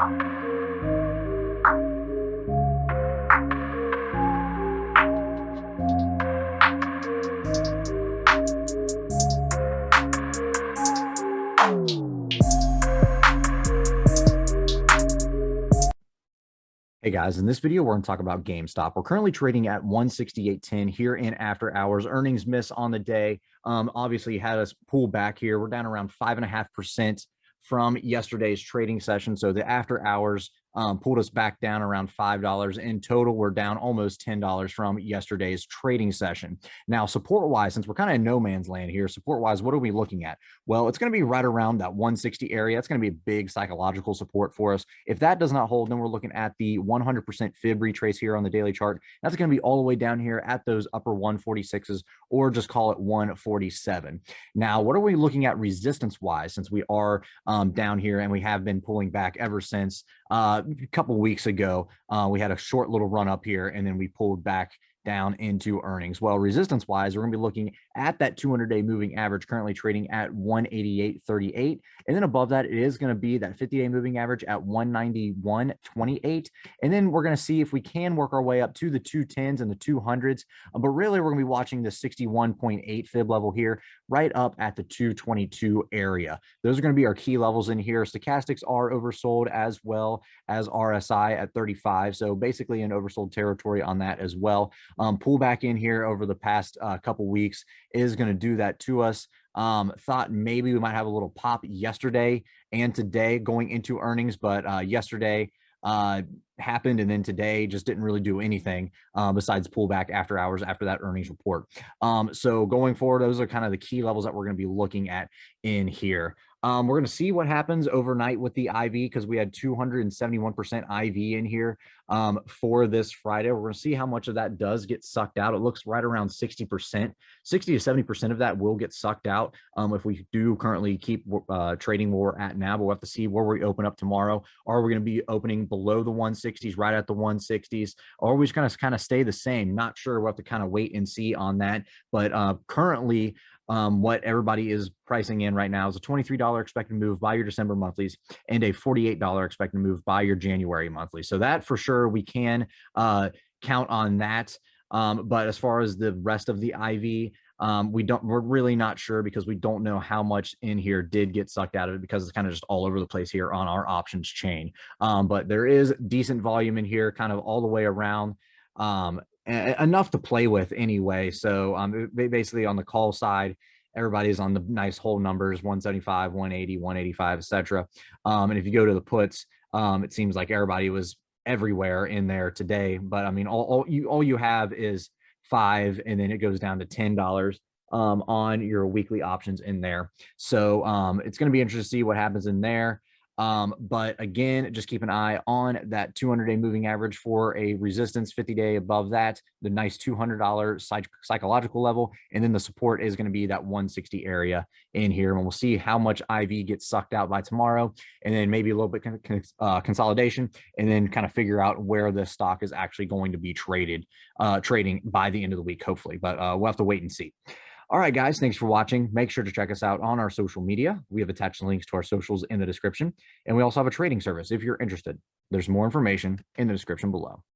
Hey guys, in this video, we're going to talk about GameStop. We're currently trading at 168.10 here in after hours. Earnings miss on the day. Obviously had us pull back here. We're down around 5.5% from yesterday's trading session. So the after hours pulled us back down around $5. In total, we're down almost $10 from yesterday's trading session. Now, support-wise, since we're kind of in no man's land here, support-wise, what are we looking at? Well, it's going to be right around that 160 area. It's going to be a big psychological support for us. If that does not hold, then we're looking at the 100% fib retrace here on the daily chart. That's going to be all the way down here at those upper 146s, or just call it 147. Now, what are we looking at resistance-wise, since we are down here and we have been pulling back ever since a couple weeks ago? We had a short little run up here and then we pulled back down into earnings. Well, resistance wise, we're going to be looking at that 200-day moving average currently trading at 188.38. And then above that, it is going to be that 50-day moving average at 191.28. And then we're going to see if we can work our way up to the 210s and the 200s. But really, we're going to be watching the 61.8 fib level here, right up at the 222 area. Those are going to be our key levels in here. Stochastics are oversold as well as RSI at 35. So basically an oversold territory on that as well. Pull back in here over the past couple weeks is going to do that to us. Thought maybe we might have a little pop yesterday and today going into earnings, but yesterday happened, and then today just didn't really do anything besides pull back after hours after that earnings report. So going forward, those are kind of the key levels that we're going to be looking at in here. We're going to see what happens overnight with the IV, because we had 271% IV in here for this Friday. We're going to see how much of that does get sucked out. It looks right around 60%. 60 to 70% of that will get sucked out if we do currently keep trading where we're at now. But we'll have to see where we open up tomorrow. Are we going to be opening below the 160s, right at the 160s, or are we just going to kind of stay the same? Not sure. We'll have to kind of wait and see on that. But currently, what everybody is pricing in right now is a $23 expected move by your December monthlies and a $48 expected move by your January monthly. So that for sure we can count on that. But as far as the rest of the IV, we're really not sure, because we don't know how much in here did get sucked out of it, because it's kind of just all over the place here on our options chain. But there is decent volume in here kind of all the way around. Enough to play with anyway. So basically on the call side, everybody's on the nice whole numbers, 175, 180, 185, etc. And if you go to the puts, it seems like everybody was everywhere in there today. But I mean, all you have is 5, and then it goes down to $10 on your weekly options in there. So it's going to be interesting to see what happens in there. But again, just keep an eye on that 200-day moving average for a resistance, 50-day above that, the nice $200 psychological level. And then the support is going to be that 160 area in here. And we'll see how much IV gets sucked out by tomorrow, and then maybe a little bit consolidation, and then kind of figure out where the stock is actually going to be trading by the end of the week, hopefully. But we'll have to wait and see. All right, guys, thanks for watching. Make sure to check us out on our social media. We have attached links to our socials in the description. And we also have a trading service if you're interested. There's more information in the description below.